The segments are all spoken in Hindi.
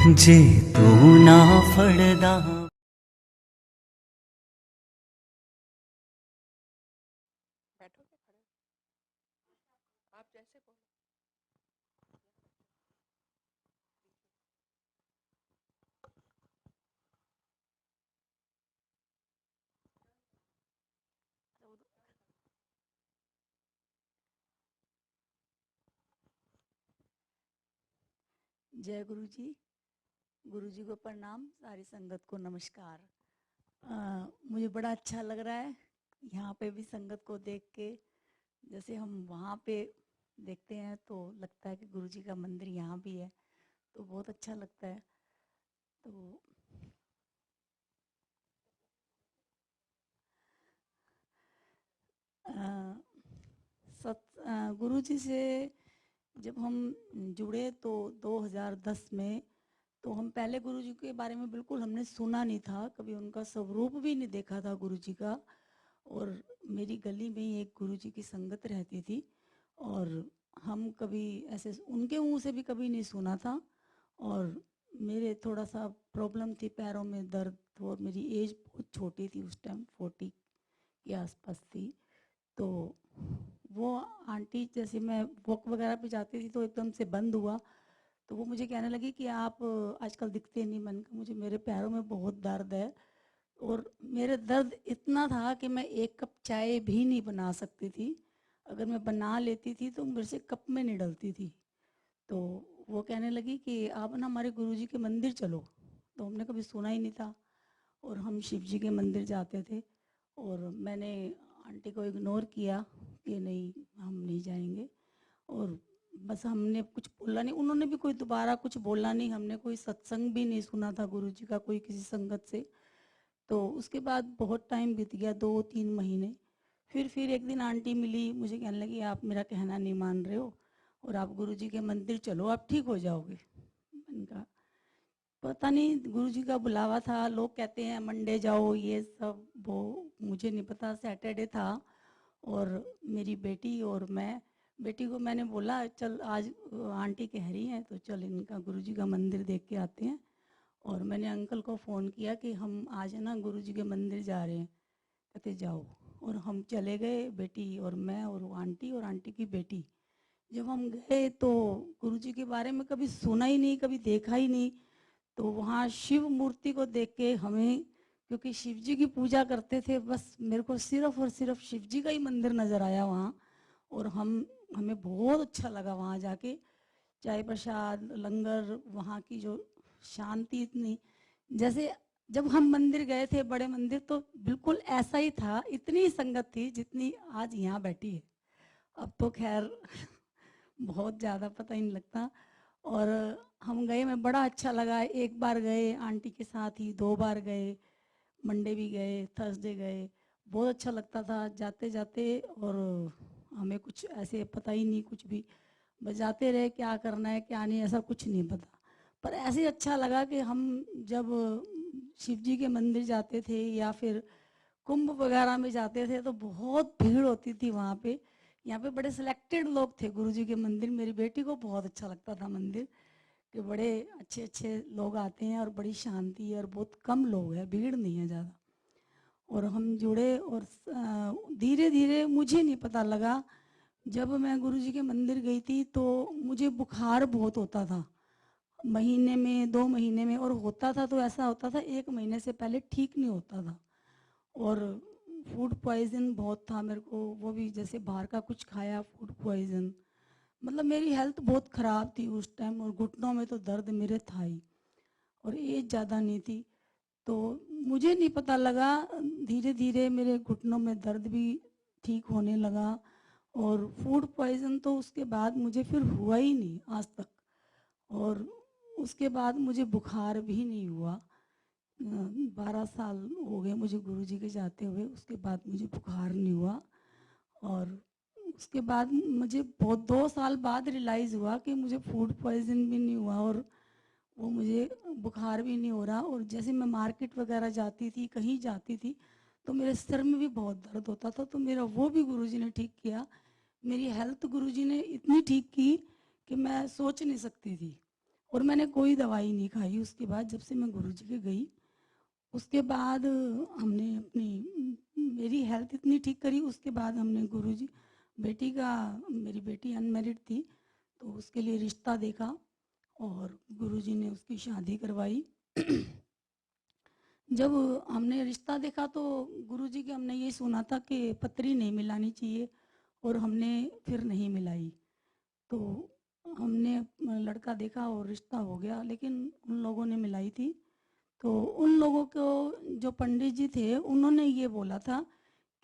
जे तू ना फड़दा। बैठो के खड़े आप जैसे बोलो। जय गुरु जी। गुरु जी को प्रणाम, सारी संगत को नमस्कार। मुझे बड़ा अच्छा लग रहा है यहाँ पे भी संगत को देख के। जैसे हम वहाँ पे देखते हैं तो लगता है कि गुरु जी का मंदिर यहाँ भी है, तो बहुत अच्छा लगता है। तो गुरु जी से जब हम जुड़े तो 2010 में, तो हम पहले गुरु जी के बारे में बिल्कुल हमने सुना नहीं था, कभी उनका स्वरूप भी नहीं देखा था गुरु जी का। और मेरी गली में ही एक गुरु जी की संगत रहती थी और हम कभी ऐसे उनके मुंह से भी कभी नहीं सुना था। और मेरे थोड़ा सा प्रॉब्लम थी, पैरों में दर्द, और मेरी एज बहुत छोटी थी उस टाइम, 40 के आसपास थी। तो वो आंटी, जैसे मैं वॉक वगैरह पे जाती थी तो एकदम से बंद हुआ, तो वो मुझे कहने लगी कि आप आजकल दिखते नहीं। मन का मुझे, मेरे पैरों में बहुत दर्द है। और मेरे दर्द इतना था कि मैं एक कप चाय भी नहीं बना सकती थी। अगर मैं बना लेती थी तो मेरे से कप में नहीं डलती थी। तो वो कहने लगी कि आप ना हमारे गुरुजी के मंदिर चलो। तो हमने कभी सुना ही नहीं था, और हम शिव जी के मंदिर जाते थे। और मैंने आंटी को इग्नोर किया कि नहीं, हम नहीं जाएंगे। और बस हमने कुछ बोला नहीं, उन्होंने भी कोई दोबारा कुछ बोला नहीं। हमने कोई सत्संग भी नहीं सुना था गुरु जी का, कोई किसी संगत से। तो उसके बाद बहुत टाइम बीत गया, 2-3 महीने। फिर एक दिन आंटी मिली, मुझे कहने लगी आप मेरा कहना नहीं मान रहे हो और आप गुरु जी के मंदिर चलो, आप ठीक हो जाओगे। मैंने कहा पता नहीं, गुरु जी का बुलावा था। लोग कहते हैं मंडे जाओ, ये सब, वो मुझे नहीं पता। सैटरडे था और मेरी बेटी और मैं, बेटी को मैंने बोला चल आज आंटी कह रही हैं तो चल इनका गुरु जी का मंदिर देख के आते हैं। और मैंने अंकल को फ़ोन किया कि हम आज ना गुरु जी के मंदिर जा रहे हैं। कहते जाओ। और हम चले गए, बेटी और मैं और वो आंटी और आंटी की बेटी। जब हम गए तो गुरु जी के बारे में कभी सुना ही नहीं, कभी देखा ही नहीं। तो वहाँ शिव मूर्ति को देख के हमें, क्योंकि शिव जी की पूजा करते थे, बस मेरे को सिर्फ और सिर्फ शिव जी का ही मंदिर नज़र आया वहाँ। और हमें बहुत अच्छा लगा वहाँ जाके। चाय प्रसाद, लंगर, वहाँ की जो शांति इतनी, जैसे जब हम मंदिर गए थे बड़े मंदिर तो बिल्कुल ऐसा ही था, इतनी संगत थी जितनी आज यहाँ बैठी है। अब तो खैर बहुत ज़्यादा पता ही नहीं लगता। और हम गए, मैं बड़ा अच्छा लगा। एक बार गए आंटी के साथ ही, 2 बार गए, मंडे भी गए, थर्सडे गए। बहुत अच्छा लगता था जाते जाते। और हमें कुछ ऐसे पता ही नहीं कुछ भी, बस जाते रहे, क्या करना है क्या नहीं ऐसा कुछ नहीं पता। पर ऐसे अच्छा लगा कि हम जब शिव जी के मंदिर जाते थे या फिर कुंभ वगैरह में जाते थे तो बहुत भीड़ होती थी वहाँ पे। यहाँ पे बड़े सिलेक्टेड लोग थे गुरु जी के मंदिर। मेरी बेटी को बहुत अच्छा लगता था मंदिर, कि बड़े अच्छे अच्छे लोग आते हैं और बड़ी शांति है और बहुत कम लोग हैं, भीड़ नहीं है ज़्यादा। और हम जुड़े और धीरे धीरे, मुझे नहीं पता लगा, जब मैं गुरु जी के मंदिर गई थी तो मुझे बुखार बहुत होता था, महीने में 2 महीने में। और होता था तो ऐसा होता था 1 महीने से पहले ठीक नहीं होता था। और फूड पॉइजन बहुत था मेरे को, वो भी जैसे बाहर का कुछ खाया, फूड पॉइजन। मतलब मेरी हेल्थ बहुत ख़राब थी उस टाइम, और घुटनों में तो दर्द मेरे था ही, और एज ज़्यादा नहीं थी। तो मुझे नहीं पता लगा, धीरे धीरे मेरे घुटनों में दर्द भी ठीक होने लगा। और फूड पॉइजन तो उसके बाद मुझे फिर हुआ ही नहीं आज तक। और उसके बाद मुझे बुखार भी नहीं हुआ। 12 साल हो गए मुझे गुरु जी के जाते हुए, उसके बाद मुझे बुखार नहीं हुआ। और उसके बाद मुझे बहुत 2 साल बाद रियलाइज़ हुआ कि मुझे फूड पॉइजन भी नहीं हुआ और वो मुझे बुखार भी नहीं हो रहा। और जैसे मैं मार्केट वगैरह जाती थी, कहीं जाती थी, तो मेरे सिर में भी बहुत दर्द होता था, तो मेरा वो भी गुरुजी ने ठीक किया। मेरी हेल्थ गुरुजी ने इतनी ठीक की कि मैं सोच नहीं सकती थी। और मैंने कोई दवाई नहीं खाई उसके बाद, जब से मैं गुरुजी के गई। उसके बाद हमने अपनी मेरी हेल्थ इतनी ठीक करी। उसके बाद हमने गुरुजी बेटी का, मेरी बेटी अनमैरिड थी तो उसके लिए रिश्ता देखा और गुरुजी ने उसकी शादी करवाई। जब हमने रिश्ता देखा तो गुरुजी के हमने ये सुना था कि पत्री नहीं मिलानी चाहिए और हमने फिर नहीं मिलाई। तो हमने लड़का देखा और रिश्ता हो गया, लेकिन उन लोगों ने मिलाई थी। तो उन लोगों को जो पंडित जी थे उन्होंने ये बोला था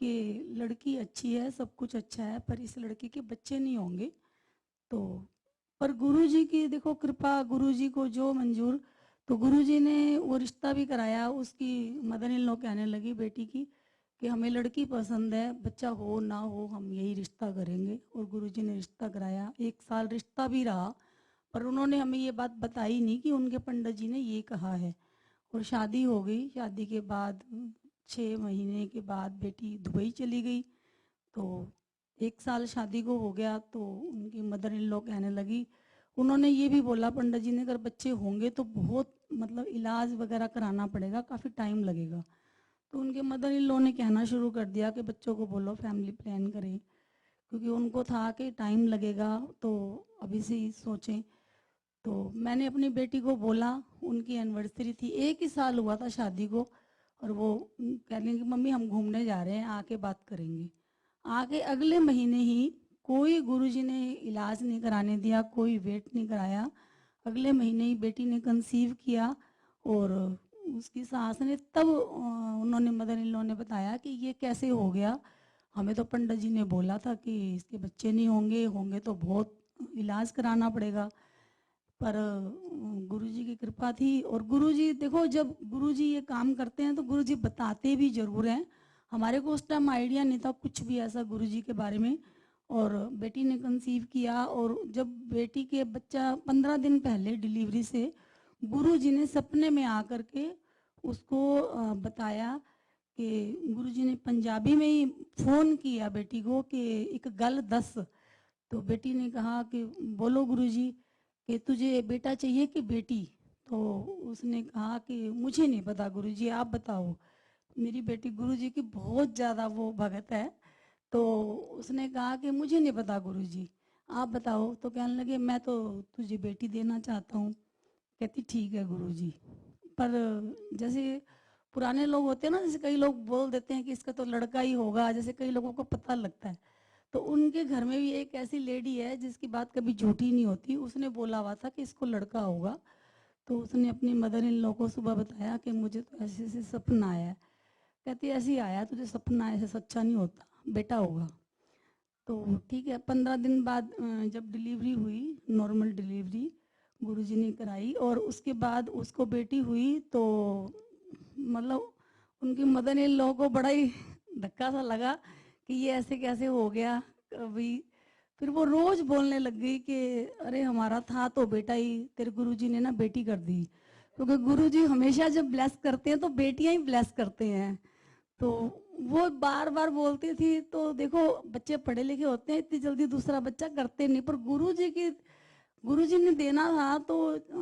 कि लड़की अच्छी है, सब कुछ अच्छा है, पर इस लड़की के बच्चे नहीं होंगे। तो पर गुरुजी की देखो कृपा, गुरुजी को जो मंजूर। तो गुरुजी ने वो रिश्ता भी कराया। उसकी मदर इन लॉ कहने लगी बेटी की कि हमें लड़की पसंद है, बच्चा हो ना हो हम यही रिश्ता करेंगे। और गुरुजी ने रिश्ता कराया। 1 साल रिश्ता भी रहा, पर उन्होंने हमें ये बात बताई नहीं कि उनके पंडित जी ने ये कहा है। और शादी हो गई। शादी के बाद 6 महीने के बाद बेटी दुबई चली गई। तो 1 साल शादी को हो गया तो उनकी मदर इन लॉ कहने लगी, उन्होंने ये भी बोला पंडित जी ने, अगर बच्चे होंगे तो बहुत मतलब इलाज वगैरह कराना पड़ेगा, काफ़ी टाइम लगेगा। तो उनके मदर इन लॉ ने कहना शुरू कर दिया कि बच्चों को बोलो फैमिली प्लान करें, क्योंकि उनको था कि टाइम लगेगा तो अभी से ही सोचें। तो मैंने अपनी बेटी को बोला, उनकी एनिवर्सरी थी, 1 ही साल हुआ था शादी को, और वो कह रही कि मम्मी हम घूमने जा रहे हैं, आके बात करेंगे। आके अगले महीने ही कोई गुरुजी ने इलाज नहीं कराने दिया, कोई वेट नहीं कराया। अगले महीने ही बेटी ने कंसीव किया। और उसकी सास ने तब उन्होंने मदर इन लॉ ने बताया कि ये कैसे हो गया, हमें तो पंडित जी ने बोला था कि इसके बच्चे नहीं होंगे, होंगे तो बहुत इलाज कराना पड़ेगा। पर गुरुजी की कृपा थी। और गुरुजी देखो, जब गुरुजी ये काम करते हैं तो गुरुजी बताते भी जरूर हैं। हमारे को उस टाइम आइडिया नहीं था कुछ भी ऐसा गुरुजी के बारे में। और बेटी ने कंसीव किया, और जब बेटी के बच्चा 15 दिन पहले डिलीवरी से गुरुजी ने सपने में आकर के उसको बताया कि गुरुजी ने पंजाबी में ही फ़ोन किया बेटी को कि एक गल दस। तो बेटी ने कहा कि बोलो गुरुजी कि तुझे बेटा चाहिए कि बेटी। तो उसने कहा कि मुझे नहीं पता गुरुजी, आप बताओ। मेरी बेटी गुरुजी की बहुत ज़्यादा वो भगत है। तो उसने कहा कि मुझे नहीं पता गुरुजी, आप बताओ। तो कहने लगे मैं तो तुझे बेटी देना चाहता हूँ। कहती ठीक है गुरुजी। पर जैसे पुराने लोग होते हैं ना, जैसे कई लोग बोल देते हैं कि इसका तो लड़का ही होगा, जैसे कई लोगों को पता लगता है। तो उनके घर में भी एक ऐसी लेडी है जिसकी बात कभी झूठी नहीं होती। उसने बोला हुआ था कि इसको लड़का होगा। तो उसने अपनी मदर इन लॉ को सुबह बताया कि मुझे तो ऐसे ऐसे सपना आया है। कहती ऐसे ही आया, तुझे सपना ऐसे सच्चा नहीं होता, बेटा होगा। तो ठीक है। 15 दिन बाद जब डिलीवरी हुई, नॉर्मल डिलीवरी गुरुजी ने कराई, और उसके बाद उसको बेटी हुई। तो मतलब उनकी मदर इन लॉ को बड़ा ही धक्का सा लगा कि ये ऐसे कैसे हो गया अभी। फिर वो रोज बोलने लग गई कि अरे हमारा था तो बेटा ही, तेरे गुरुजी ने ना बेटी कर दी। क्योंकि गुरुजी हमेशा जब ब्लेस करते हैं तो बेटियां ही ब्लेस करते हैं। तो वो बार बार बोलती थी। तो देखो बच्चे पढ़े लिखे होते हैं, इतनी जल्दी दूसरा बच्चा करते नहीं, पर गुरुजी ने देना था तो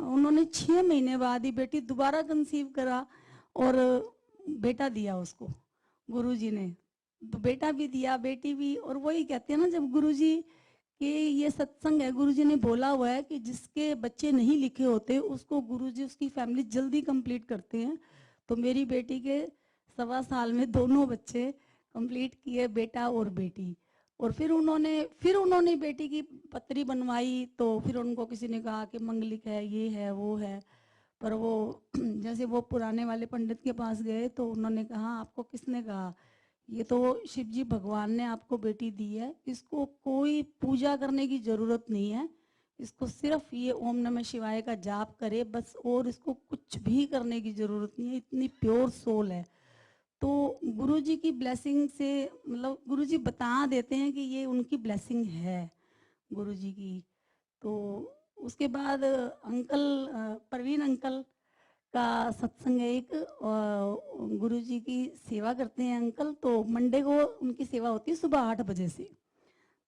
उन्होंने 6 महीने बाद ही बेटी दोबारा कंसीव करा और बेटा दिया उसको गुरुजी ने। तो बेटा भी दिया, बेटी भी। और वही कहते हैं ना, जब गुरुजी के ये सत्संग है, गुरुजी ने बोला हुआ है कि जिसके बच्चे नहीं लिखे होते उसको गुरुजी उसकी फैमिली जल्दी कंप्लीट करते हैं। तो मेरी बेटी के 1.25 साल में दोनों बच्चे कंप्लीट किए, बेटा और बेटी। और फिर उन्होंने बेटी की पत्री बनवाई। तो फिर उनको किसी ने कहा कि मंगलिक है, ये है, वो है। पर वो जैसे वो पुराने वाले पंडित के पास गए तो उन्होंने कहा आपको किसने कहा, ये तो शिव जी भगवान ने आपको बेटी दी है, इसको कोई पूजा करने की जरूरत नहीं है, इसको सिर्फ ये ओम नमः शिवाय का जाप करे बस, और इसको कुछ भी करने की जरूरत नहीं है, इतनी प्योर सोल है। तो गुरुजी की ब्लेसिंग से, मतलब गुरुजी बता देते हैं कि ये उनकी ब्लेसिंग है गुरुजी की। तो उसके बाद प्रवीण अंकल का सत्संग है एक, गुरुजी की सेवा करते हैं अंकल। तो मंडे को उनकी सेवा होती है सुबह 8 बजे से।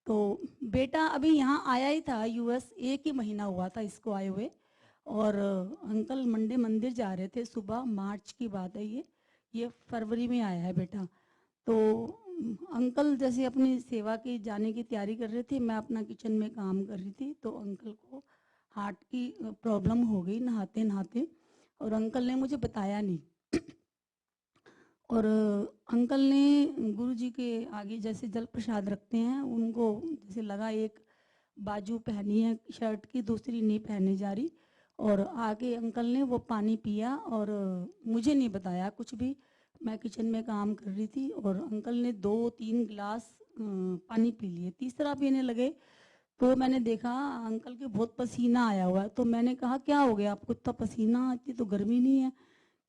तो बेटा अभी यहाँ आया ही था यूएस, 1 ही महीना हुआ था इसको आए हुए। और अंकल मंडे मंदिर जा रहे थे सुबह, मार्च की बात है ये फरवरी में आया है बेटा। तो अंकल जैसे अपनी सेवा की जाने की तैयारी कर रहे थे, मैं अपना किचन में काम कर रही थी, तो अंकल को हार्ट की प्रॉब्लम हो गई नहाते नहाते, और अंकल ने मुझे बताया नहीं। और अंकल ने गुरुजी के आगे जैसे जल प्रसाद रखते हैं, उनको जैसे लगा एक बाजू पहनी है शर्ट की, दूसरी नहीं पहनी जा रही, और आगे अंकल ने वो पानी पिया और मुझे नहीं बताया कुछ भी। मैं किचन में काम कर रही थी और अंकल ने 2-3 गिलास पानी पी लिए, तीसरा पीने लगे तो मैंने देखा अंकल के बहुत पसीना आया हुआ है। तो मैंने कहा क्या हो गया आपको, इतना पसीना, इतनी तो गर्मी नहीं है।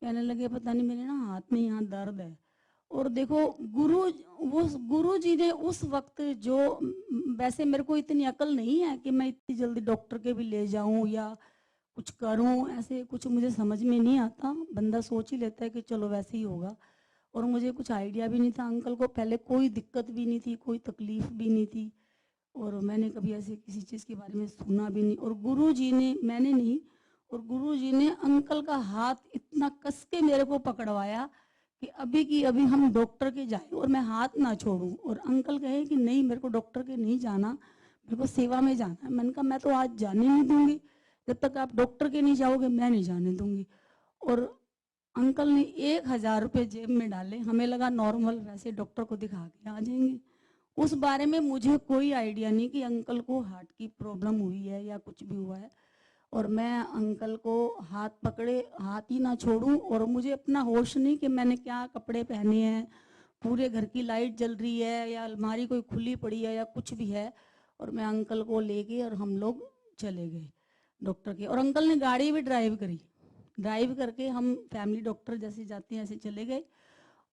कहने लगे पता नहीं मेरे ना हाथ में यहाँ दर्द है। और देखो गुरु जी ने उस वक्त जो, वैसे मेरे को इतनी अकल नहीं है कि मैं इतनी जल्दी डॉक्टर के भी ले जाऊं या कुछ करूं, ऐसे कुछ मुझे समझ में नहीं आता। बंदा सोच ही लेता है कि चलो वैसे ही होगा, और मुझे कुछ आइडिया भी नहीं था। अंकल को पहले कोई दिक्कत भी नहीं थी, कोई तकलीफ भी नहीं थी, और मैंने कभी ऐसे किसी चीज़ के बारे में सुना भी नहीं। और गुरु जी ने, मैंने नहीं, और गुरु जी ने अंकल का हाथ इतना कस के मेरे को पकड़वाया कि अभी की अभी हम डॉक्टर के जाए, और मैं हाथ ना छोड़ूं। और अंकल कहे कि नहीं मेरे को डॉक्टर के नहीं जाना, मेरे को सेवा में जाना है। मैंने कहा मैं तो आज जाने नहीं दूंगी, जब तक आप डॉक्टर के नहीं जाओगे मैं नहीं जाने दूंगी। और अंकल ने 1,000 रुपये जेब में डाले, हमें लगा नॉर्मल वैसे डॉक्टर को दिखा के आ जाएंगे। उस बारे में मुझे कोई आइडिया नहीं कि अंकल को हार्ट की प्रॉब्लम हुई है या कुछ भी हुआ है। और मैं अंकल को हाथ पकड़े, हाथ ही ना छोड़ूं, और मुझे अपना होश नहीं कि मैंने क्या कपड़े पहने हैं, पूरे घर की लाइट जल रही है या अलमारी कोई खुली पड़ी है या कुछ भी है। और मैं अंकल को लेके और हम लोग चले गए डॉक्टर के, और अंकल ने गाड़ी भी ड्राइव करी, ड्राइव करके हम फैमिली डॉक्टर जैसे जाते हैं ऐसे चले गए।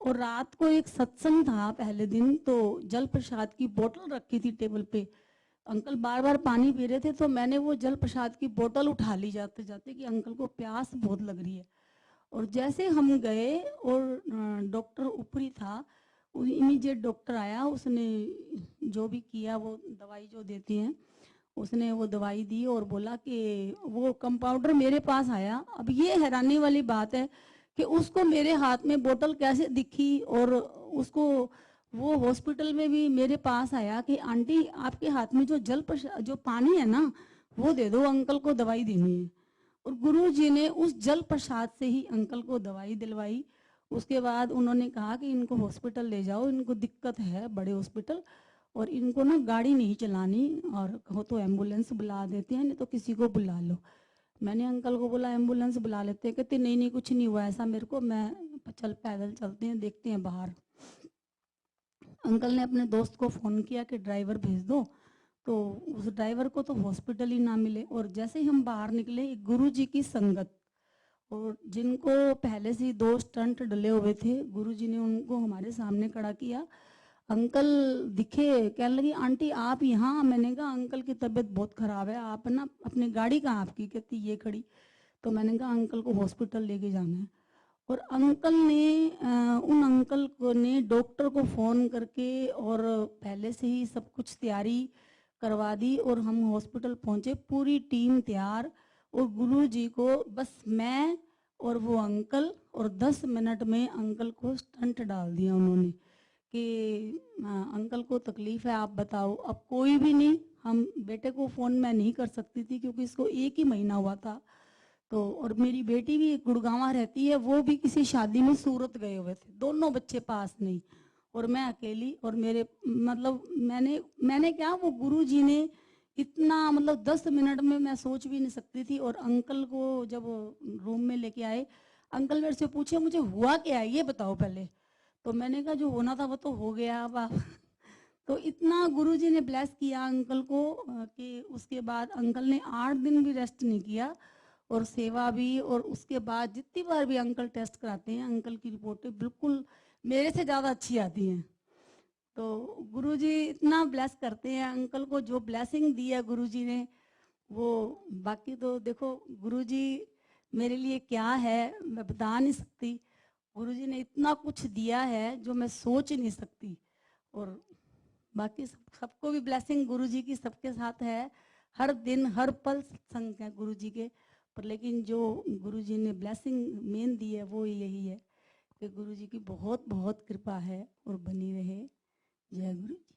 और रात को एक सत्संग था पहले दिन, तो जल प्रसाद की बोतल रखी थी टेबल पे, अंकल बार बार पानी पी रहे थे, तो मैंने वो जल प्रसाद की बोतल उठा ली जाते जाते कि अंकल को प्यास बहुत लग रही है। और जैसे हम गए और डॉक्टर ऊपरी था, इमीडिएट डॉक्टर आया, उसने जो भी किया वो दवाई जो देती हैं उसने वो दवाई दी और बोला कि वो कंपाउंडर मेरे पास आया। अब ये हैरानी वाली बात है कि उसको मेरे हाथ में बोतल कैसे दिखी, और उसको वो हॉस्पिटल में भी मेरे पास आया कि आंटी आपके हाथ में जो जो पानी है ना वो दे दो, अंकल को दवाई देनी है। और गुरु जी ने उस जल प्रसाद से ही अंकल को दवाई दिलवाई। उसके बाद उन्होंने कहा कि इनको हॉस्पिटल ले जाओ, इनको दिक्कत है, बड़े हॉस्पिटल, और इनको ना गाड़ी नहीं चलानी, और कहो तो एम्बुलेंस बुला देते हैं, नहीं तो किसी को बुला लो। मैंने अंकल को बोला एम्बुलेंस बुला लेते हैं, कहते नहीं नहीं कुछ नहीं हुआ ऐसा मेरे को, मैं चल पैदल चलते हैं देखते हैं बाहर। अंकल ने अपने दोस्त को फ़ोन किया कि ड्राइवर भेज दो, तो उस ड्राइवर को तो हॉस्पिटल ही ना मिले। और जैसे ही हम बाहर निकले, एक गुरु जी की संगत, और जिनको पहले से ही 2 स्टंट डले हुए थे, गुरु जी ने उनको हमारे सामने खड़ा किया। अंकल दिखे, कहने लगी आंटी आप यहाँ। मैंने कहा अंकल की तबीयत बहुत ख़राब है, आप ना अपनी गाड़ी कहाँ आपकी, कहती ये खड़ी। तो मैंने कहा अंकल को हॉस्पिटल लेके जाना है। और अंकल ने उन अंकल को ने डॉक्टर को फ़ोन करके और पहले से ही सब कुछ तैयारी करवा दी, और हम हॉस्पिटल पहुँचे, पूरी टीम तैयार। और गुरु जी को बस मैं और वो अंकल, और 10 मिनट में अंकल को स्टंट डाल दिया उन्होंने कि अंकल को तकलीफ़ है आप बताओ। अब कोई भी नहीं, हम बेटे को फ़ोन मैं नहीं कर सकती थी क्योंकि इसको 1 ही महीना हुआ था। तो और मेरी बेटी भी गुड़गांव रहती है, वो भी किसी शादी में सूरत गए हुए थे, दोनों बच्चे पास नहीं, और मैं अकेली। और मेरे मतलब मैंने क्या, वो गुरु जी ने इतना मतलब 10 मिनट में मैं सोच भी नहीं सकती थी। और अंकल को जब रूम में लेके आए, अंकल मेरे से पूछे मुझे हुआ क्या है ये बताओ पहले। तो मैंने कहा जो होना था वो तो हो गया अब आप तो इतना गुरुजी ने ब्लेस किया अंकल को कि उसके बाद अंकल ने 8 दिन भी रेस्ट नहीं किया, और सेवा भी। और उसके बाद जितनी बार भी अंकल टेस्ट कराते हैं, अंकल की रिपोर्टें बिल्कुल मेरे से ज़्यादा अच्छी आती हैं। तो गुरुजी इतना ब्लेस करते हैं अंकल को, जो ब्लेसिंग दी है गुरुजी ने वो, बाकी तो देखो गुरुजी मेरे लिए क्या है मैं बता नहीं सकती। गुरुजी ने इतना कुछ दिया है जो मैं सोच नहीं सकती। और बाकी सबको भी ब्लेसिंग गुरुजी की सबके साथ है, हर दिन हर पल सत्संग है गुरुजी के। पर लेकिन जो गुरु जी ने ब्लेसिंग मेन दी है वो यही है कि गुरु जी की बहुत बहुत कृपा है और बनी रहे। जय गुरु जी।